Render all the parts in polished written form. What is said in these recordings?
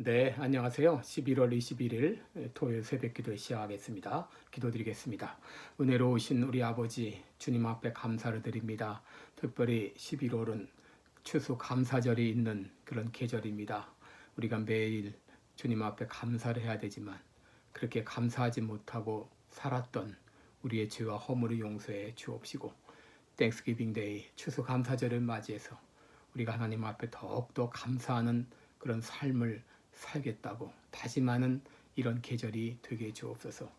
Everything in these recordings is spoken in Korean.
네, 안녕하세요. 11월 21일 토요일 새벽 기도 시작하겠습니다. 기도드리겠습니다. 은혜로우신 우리 아버지 주님 앞에 감사를 드립니다. 특별히 11월은 추수 감사절이 있는 그런 계절입니다. 우리가 매일 주님 앞에 감사를 해야 되지만 그렇게 감사하지 못하고 살았던 우리의 죄와 허물을 용서해 주옵시고 땡스기빙 데이 추수 감사절을 맞이해서 우리가 하나님 앞에 더욱더 감사하는 그런 삶을 살겠다고 다짐하는 이런 계절이 되게 해 주옵소서.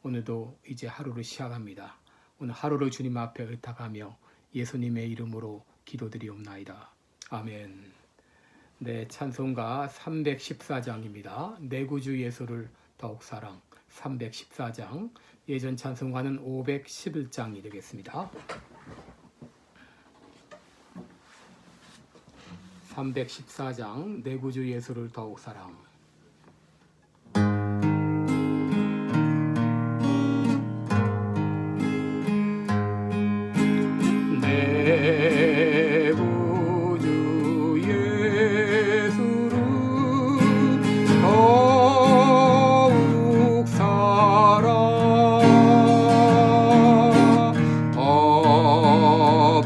오늘도 이제 하루를 시작합니다. 오늘 하루를 주님 앞에 의탁하며 예수님의 이름으로 기도드리옵나이다. 아멘. 네, 찬송가 314장입니다. 내 구주 예수를 더욱 사랑 314장. 예전 찬송가는 511장이 되겠습니다. 314장 내 구주 예수를 더욱 사랑. 내 구주 예수를 더욱 사랑.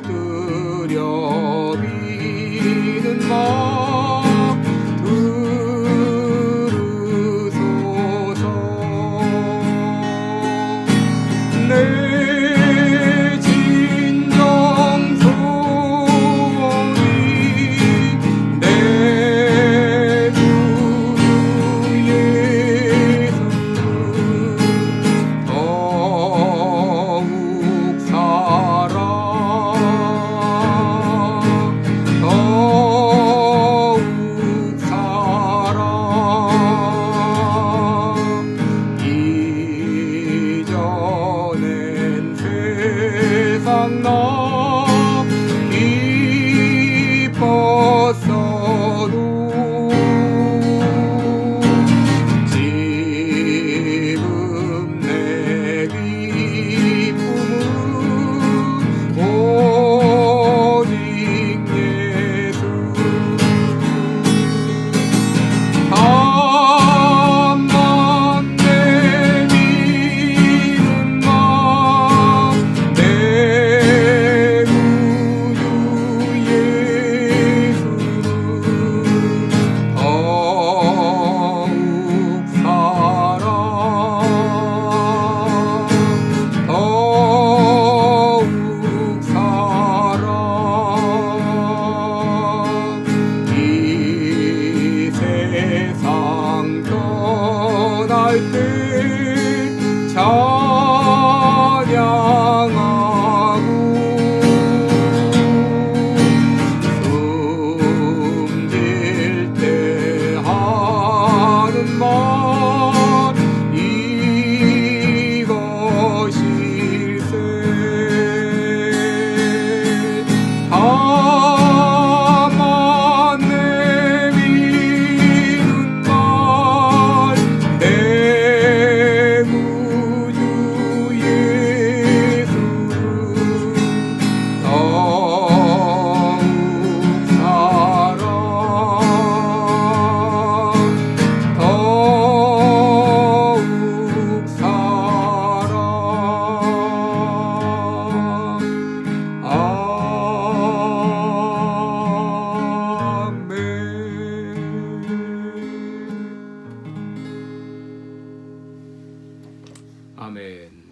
엎드려 비는 마 들으소서. 내 진정 소원이 내 구주 예수 더욱 사랑. 더욱 사랑. 이전엔 세상 나 기뻤어도 지금 내 기쁨은 오직 예수. 다만 내미는 마 내 구주 예수 더욱 사랑. 더욱 사랑. 이 세상 떠날 때 찬양하고 숨길 때 하는 말 이것일세. 다만 내미는 말 내 구주 예수 더욱 사랑. 더욱 사랑. 아멘.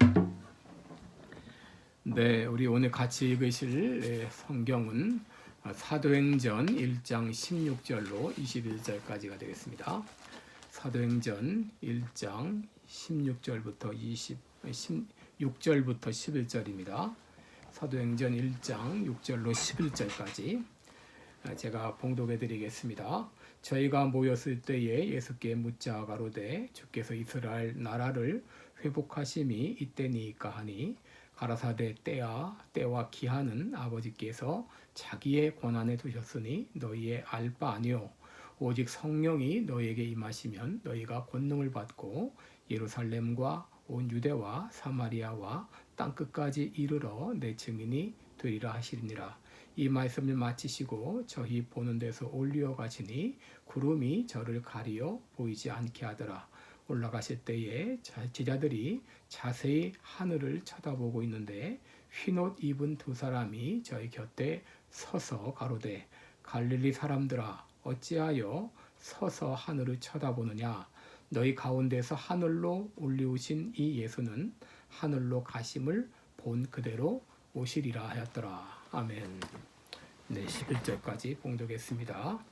네, 우리 오늘 같이 읽으실 성경은 사도행전 1장 16절로 21절까지가 되겠습니다. 사도행전 1장 16절부터 16절부터 11절입니다. 사도행전 1장 6절로 11절까지 제가 봉독해 드리겠습니다. 저희가 모였을 때에 예수께 묻자 가로되 주께서 이스라엘 나라를 회복하심이 이때니까 하니 가라사대 때와 기한은 아버지께서 자기의 권한에 두셨으니 너희의 알 바 아니요 오직 성령이 너희에게 임하시면 너희가 권능을 받고 예루살렘과 온 유대와 사마리아와 땅끝까지 이르러 내 증인이 되리라 하시니라. 이 말씀을 마치시고 저희 보는 데서 올려 가시니 구름이 저를 가리어 보이지 않게 하더라. 올라가실 때에 제자들이 자세히 하늘을 쳐다보고 있는데 흰옷 입은 두 사람이 저희 곁에 서서 가로되 갈릴리 사람들아 어찌하여 서서 하늘을 쳐다보느냐. 너희 가운데서 하늘로 올리우신 이 예수는 하늘로 가심을 본 그대로 오시리라 하였더라. 아멘. 네, 11절까지 봉독했습니다.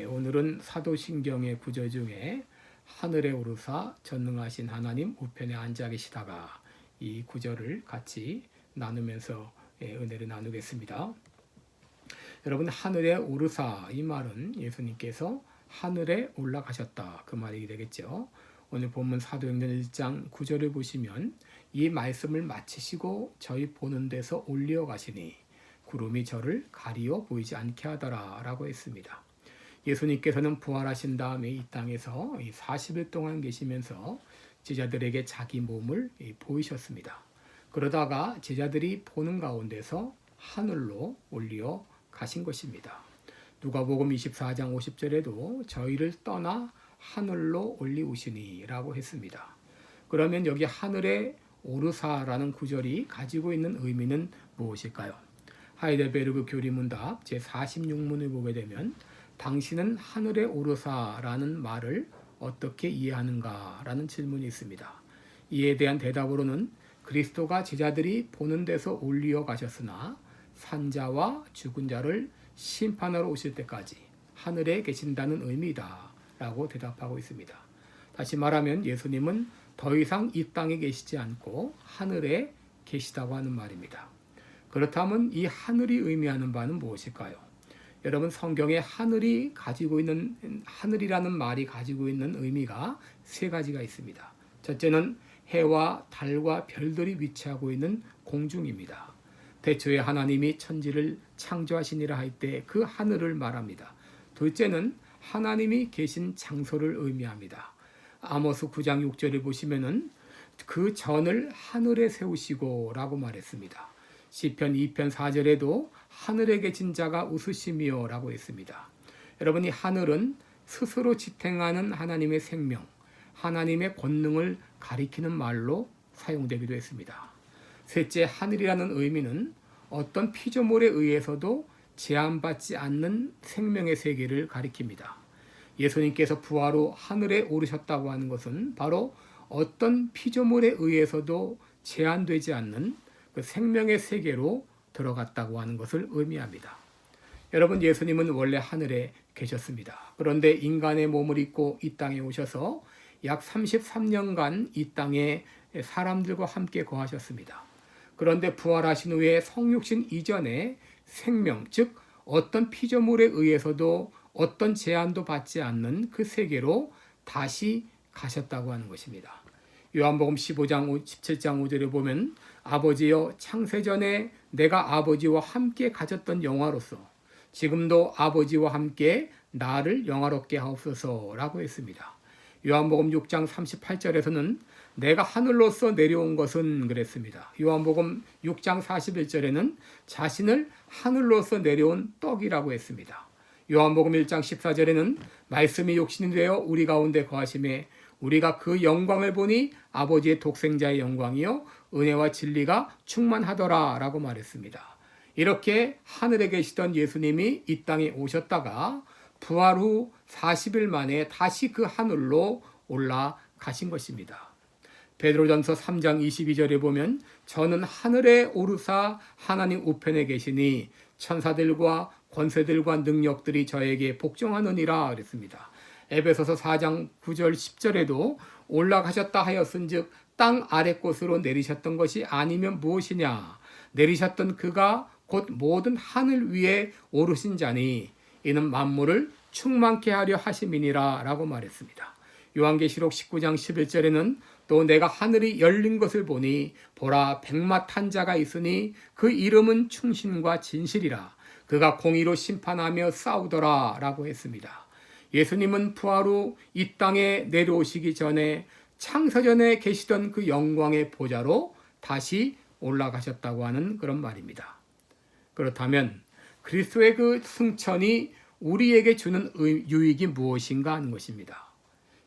오늘은 사도신경의 구절 중에 하늘에 오르사 전능하신 하나님 우편에 앉아 계시다가 이 구절을 같이 나누면서 은혜를 나누겠습니다. 여러분, 하늘에 오르사, 이 말은 예수님께서 하늘에 올라가셨다, 그 말이 되겠죠. 오늘 본문 사도행전 1장 9절을 보시면 이 말씀을 마치시고 저희 보는 데서 올려 가시니 구름이 저를 가리어 보이지 않게 하더라 라고 했습니다. 예수님께서는 부활하신 다음에 이 땅에서 40일 동안 계시면서 제자들에게 자기 몸을 보이셨습니다. 그러다가 제자들이 보는 가운데서 하늘로 올려 가신 것입니다. 누가복음 24장 50절에도 저희를 떠나 하늘로 올리우시니 라고 했습니다. 그러면 여기 하늘에 오르사라는 구절이 가지고 있는 의미는 무엇일까요? 하이델베르그 교리문답 제46문을 보게 되면 당신은 하늘에 오르사라는 말을 어떻게 이해하는가 라는 질문이 있습니다. 이에 대한 대답으로는 그리스도가 제자들이 보는 데서 올리어 가셨으나 산자와 죽은 자를 심판하러 오실 때까지 하늘에 계신다는 의미다 라고 대답하고 있습니다. 다시 말하면 예수님은 더 이상 이 땅에 계시지 않고 하늘에 계시다고 하는 말입니다. 그렇다면 이 하늘이 의미하는 바는 무엇일까요? 여러분, 성경에 하늘이라는 말이 가지고 있는 의미가 세 가지가 있습니다. 첫째는 해와 달과 별들이 위치하고 있는 공중입니다. 태초에 하나님이 천지를 창조하시니라 할 때 그 하늘을 말합니다. 둘째는 하나님이 계신 장소를 의미합니다. 아모스 9장 6절에 보시면은 그 전을 하늘에 세우시고 라고 말했습니다. 시편 2편 4절에도 하늘에 계신 자가 웃으시며 라고 했습니다. 여러분, 이 하늘은 스스로 지탱하는 하나님의 생명, 하나님의 권능을 가리키는 말로 사용되기도 했습니다. 셋째, 하늘이라는 의미는 어떤 피조물에 의해서도 제한받지 않는 생명의 세계를 가리킵니다. 예수님께서 부활 후 하늘에 오르셨다고 하는 것은 바로 어떤 피조물에 의해서도 제한되지 않는 그 생명의 세계로 들어갔다고 하는 것을 의미합니다. 여러분, 예수님은 원래 하늘에 계셨습니다. 그런데 인간의 몸을 입고 이 땅에 오셔서 약 33년간 이 땅에 사람들과 함께 거하셨습니다. 그런데 부활하신 후에 성육신 이전에 생명, 즉 어떤 피조물에 의해서도 어떤 제한도 받지 않는 그 세계로 다시 가셨다고 하는 것입니다. 요한복음 15장 17장 5절에 보면 아버지여, 창세전에 내가 아버지와 함께 가졌던 영화로서 지금도 아버지와 함께 나를 영화롭게 하옵소서라고 했습니다. 요한복음 6장 38절에서는 내가 하늘로서 내려온 것은 그랬습니다. 요한복음 6장 41절에는 자신을 하늘로서 내려온 떡이라고 했습니다. 요한복음 1장 14절에는 말씀이 육신이 되어 우리 가운데 거하심에 우리가 그 영광을 보니 아버지의 독생자의 영광이요 은혜와 진리가 충만하더라 라고 말했습니다. 이렇게 하늘에 계시던 예수님이 이 땅에 오셨다가 부활 후 40일 만에 다시 그 하늘로 올라가신 것입니다. 베드로전서 3장 22절에 보면 저는 하늘에 오르사 하나님 우편에 계시니 천사들과 권세들과 능력들이 저에게 복종하느니라 그랬습니다. 에베소서 4장 9절 10절에도 올라가셨다 하였은즉 땅 아래 곳으로 내리셨던 것이 아니면 무엇이냐. 내리셨던 그가 곧 모든 하늘 위에 오르신 자니 이는 만물을 충만케 하려 하심이니라 라고 말했습니다. 요한계시록 19장 11절에는 또 내가 하늘이 열린 것을 보니 보라 백마 탄 자가 있으니 그 이름은 충신과 진실이라 그가 공의로 심판하며 싸우더라 라고 했습니다. 예수님은 부활 후 이 땅에 내려오시기 전에 창세전에 계시던 그 영광의 보좌로 다시 올라가셨다고 하는 그런 말입니다. 그렇다면 그리스도의 그 승천이 우리에게 주는 유익이 무엇인가 하는 것입니다.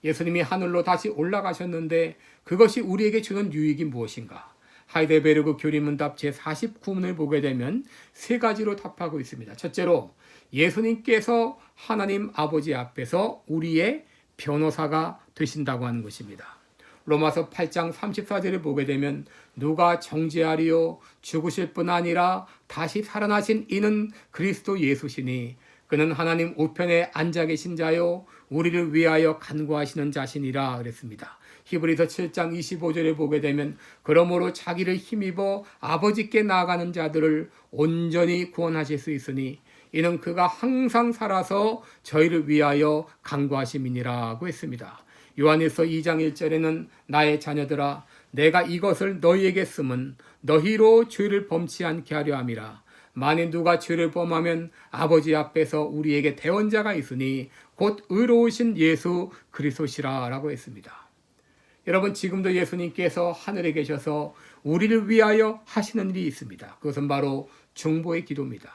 예수님이 하늘로 다시 올라가셨는데 그것이 우리에게 주는 유익이 무엇인가? 하이델베르그 교리문답 제49문을 보게 되면 세 가지로 답하고 있습니다. 첫째로 예수님께서 하나님 아버지 앞에서 우리의 변호사가 되신다고 하는 것입니다. 로마서 8장 34절을 보게 되면 누가 정죄하리요 죽으실 뿐 아니라 다시 살아나신 이는 그리스도 예수시니 그는 하나님 우편에 앉아 계신 자요 우리를 위하여 간구하시는 자신이라 그랬습니다. 히브리서 7장 25절에 보게 되면 그러므로 자기를 힘입어 아버지께 나아가는 자들을 온전히 구원하실 수 있으니 이는 그가 항상 살아서 저희를 위하여 간구하심이니라고 했습니다. 요한일서 2장 1절에는 나의 자녀들아 내가 이것을 너희에게 쓰면 너희로 죄를 범치 않게 하려 함이라. 만일 누가 죄를 범하면 아버지 앞에서 우리에게 대언자가 있으니 곧 의로우신 예수 그리스도시라 라고 했습니다. 여러분 지금도 예수님께서 하늘에 계셔서 우리를 위하여 하시는 일이 있습니다. 그것은 바로 중보의 기도입니다.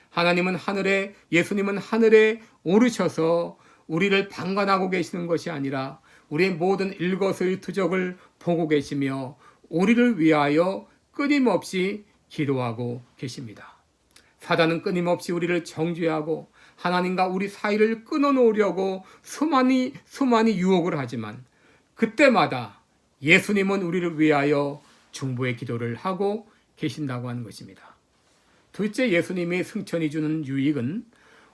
하나님은 하늘에 예수님은 하늘에 오르셔서 우리를 방관하고 계시는 것이 아니라 우리의 모든 일거수일투족을 보고 계시며 우리를 위하여 끊임없이 기도하고 계십니다. 사단은 끊임없이 우리를 정죄하고 하나님과 우리 사이를 끊어놓으려고 수많이 유혹을 하지만 그때마다 예수님은 우리를 위하여 중보의 기도를 하고 계신다고 하는 것입니다. 둘째, 예수님의 승천이 주는 유익은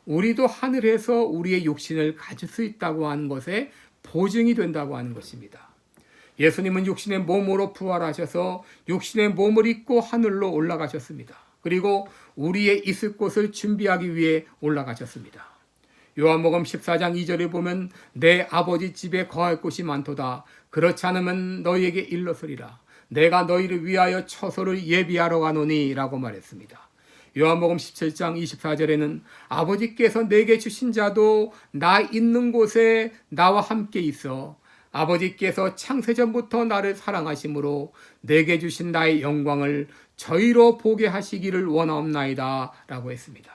우리도 하늘에서 우리의 육신을 가질 수 있다고 하는 것에 보증이 된다고 하는 것입니다. 예수님은 육신의 몸으로 부활하셔서 육신의 몸을 입고 하늘로 올라가셨습니다. 그리고 우리의 있을 곳을 준비하기 위해 올라가셨습니다. 요한복음 14장 2절에 보면 내 아버지 집에 거할 곳이 많도다. 그렇지 않으면 너희에게 일러서리라. 내가 너희를 위하여 처소를 예비하러 가노니 라고 말했습니다. 요한복음 17장 24절에는 아버지께서 내게 주신 자도 나 있는 곳에 나와 함께 있어 아버지께서 창세전부터 나를 사랑하심으로 내게 주신 나의 영광을 저희로 보게 하시기를 원하옵나이다 라고 했습니다.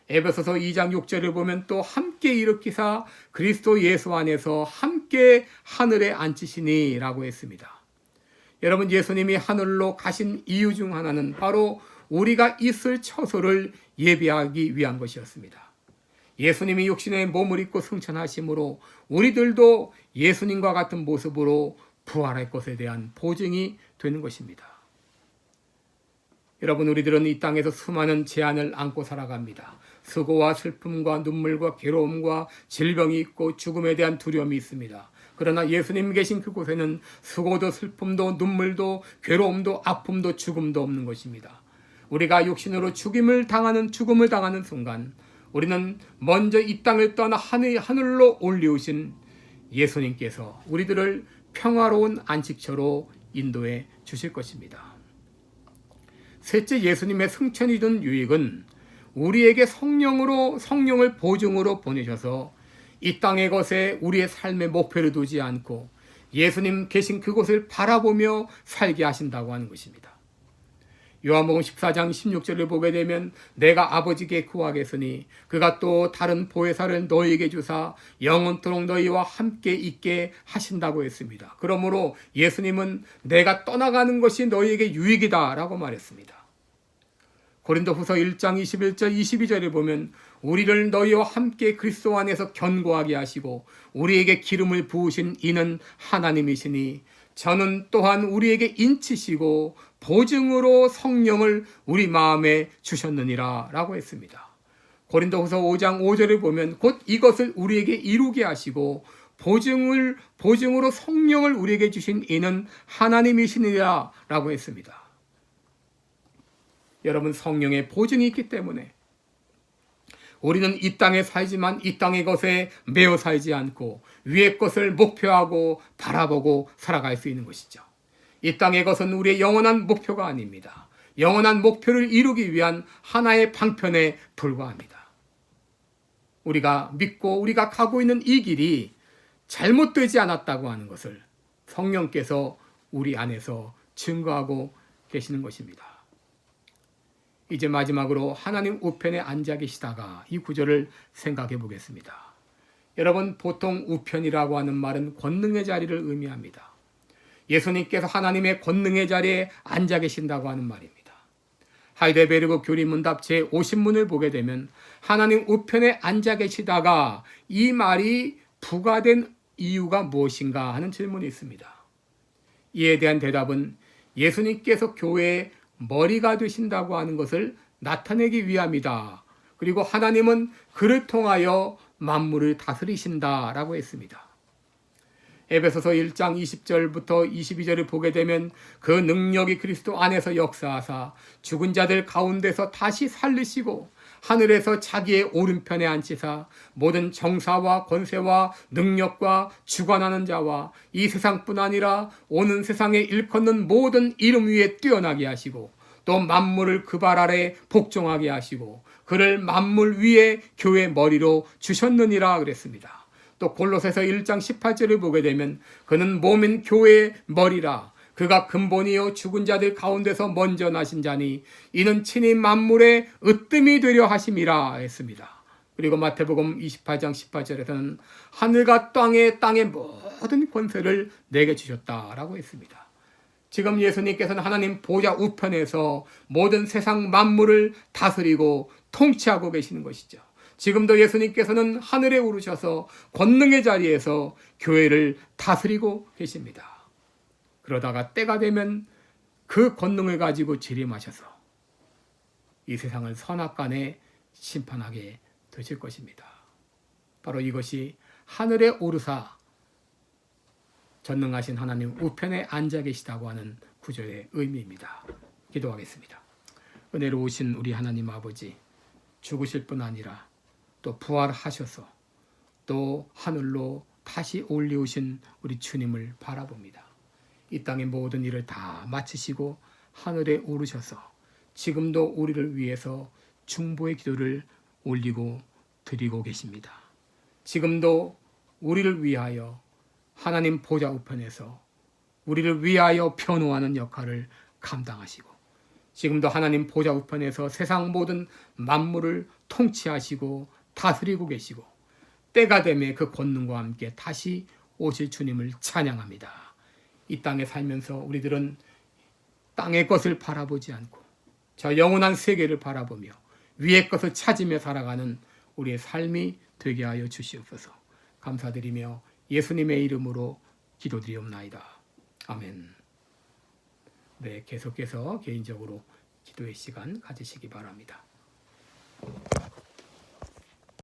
에베소서 2장 6절을 보면 또 함께 일으키사 그리스도 예수 안에서 함께 하늘에 앉히시니 라고 했습니다. 여러분 예수님이 하늘로 가신 이유 중 하나는 바로 우리가 있을 처소를 예비하기 위한 것이었습니다. 예수님이 육신의 몸을 입고 승천하심으로 우리들도 예수님과 같은 모습으로 부활할 것에 대한 보증이 되는 것입니다. 여러분 우리들은 이 땅에서 수많은 제한을 안고 살아갑니다. 수고와 슬픔과 눈물과 괴로움과 질병이 있고 죽음에 대한 두려움이 있습니다. 그러나 예수님 계신 그곳에는 수고도 슬픔도 눈물도 괴로움도 아픔도 죽음도 없는 것입니다. 우리가 육신으로 죽음을 당하는 순간 우리는 먼저 이 땅을 떠나 하늘로 올리우신 예수님께서 우리들을 평화로운 안식처로 인도해 주실 것입니다. 셋째, 예수님의 승천이 준 유익은 우리에게 성령을 보증으로 보내셔서 이 땅의 것에 우리의 삶의 목표를 두지 않고 예수님 계신 그곳을 바라보며 살게 하신다고 하는 것입니다. 요한복음 14장 16절을 보게 되면 내가 아버지께 구하겠으니 그가 또 다른 보혜사를 너희에게 주사 영원토록 너희와 함께 있게 하신다고 했습니다. 그러므로 예수님은 내가 떠나가는 것이 너희에게 유익이다 라고 말했습니다. 고린도후서 1장 21절 22절을 보면 우리를 너희와 함께 그리스도 안에서 견고하게 하시고 우리에게 기름을 부으신 이는 하나님이시니 저는 또한 우리에게 인치시고 보증으로 성령을 우리 마음에 주셨느니라 라고 했습니다. 고린도후서 5장 5절을 보면 곧 이것을 우리에게 이루게 하시고 보증으로 성령을 우리에게 주신 이는 하나님이시니라 라고 했습니다. 여러분 성령의 보증이 있기 때문에 우리는 이 땅에 살지만 이 땅의 것에 매여 살지 않고 위의 것을 목표하고 바라보고 살아갈 수 있는 것이죠. 이 땅의 것은 우리의 영원한 목표가 아닙니다. 영원한 목표를 이루기 위한 하나의 방편에 불과합니다. 우리가 믿고 우리가 가고 있는 이 길이 잘못되지 않았다고 하는 것을 성령께서 우리 안에서 증거하고 계시는 것입니다. 이제 마지막으로 하나님 우편에 앉아 계시다가 이 구절을 생각해 보겠습니다. 여러분, 보통 우편이라고 하는 말은 권능의 자리를 의미합니다. 예수님께서 하나님의 권능의 자리에 앉아 계신다고 하는 말입니다. 하이델베르그 교리문답 제50문을 보게 되면 하나님 우편에 앉아 계시다가 이 말이 부과된 이유가 무엇인가 하는 질문이 있습니다. 이에 대한 대답은 예수님께서 교회의 머리가 되신다고 하는 것을 나타내기 위함이다. 그리고 하나님은 그를 통하여 만물을 다스리신다라고 했습니다. 에베소서 1장 20절부터 22절을 보게 되면 그 능력이 그리스도 안에서 역사하사 죽은 자들 가운데서 다시 살리시고 하늘에서 자기의 오른편에 앉히사 모든 정사와 권세와 능력과 주관하는 자와 이 세상뿐 아니라 오는 세상에 일컫는 모든 이름 위에 뛰어나게 하시고 또 만물을 그 발 아래 복종하게 하시고 그를 만물 위에 교회 머리로 주셨느니라 그랬습니다. 또 골로새서 1장 18절을 보게 되면 그는 몸인 교회의 머리라 그가 근본이요 죽은 자들 가운데서 먼저 나신 자니 이는 친히 만물의 으뜸이 되려 하심이라 했습니다. 그리고 마태복음 28장 18절에서는 하늘과 땅의 모든 권세를 내게 주셨다라고 했습니다. 지금 예수님께서는 하나님 보좌 우편에서 모든 세상 만물을 다스리고 통치하고 계시는 것이죠. 지금도 예수님께서는 하늘에 오르셔서 권능의 자리에서 교회를 다스리고 계십니다. 그러다가 때가 되면 그 권능을 가지고 재림하셔서 이 세상을 선악간에 심판하게 되실 것입니다. 바로 이것이 하늘에 오르사 전능하신 하나님 우편에 앉아 계시다고 하는 구절의 의미입니다. 기도하겠습니다. 은혜로우신 우리 하나님 아버지, 죽으실 뿐 아니라 또 부활하셔서 또 하늘로 다시 올리우신 우리 주님을 바라봅니다. 이 땅의 모든 일을 다 마치시고 하늘에 오르셔서 지금도 우리를 위해서 중보의 기도를 올리고 드리고 계십니다. 지금도 우리를 위하여 하나님 보좌 우편에서 우리를 위하여 변호하는 역할을 감당하시고 지금도 하나님 보좌 우편에서 세상 모든 만물을 통치하시고 다스리고 계시고 때가 되매 그 권능과 함께 다시 오실 주님을 찬양합니다. 이 땅에 살면서 우리들은 땅의 것을 바라보지 않고 저 영원한 세계를 바라보며 위의 것을 찾으며 살아가는 우리의 삶이 되게 하여 주시옵소서. 감사드리며 예수님의 이름으로 기도드리옵나이다. 아멘. 네, 계속해서 개인적으로 기도의 시간 가지시기 바랍니다.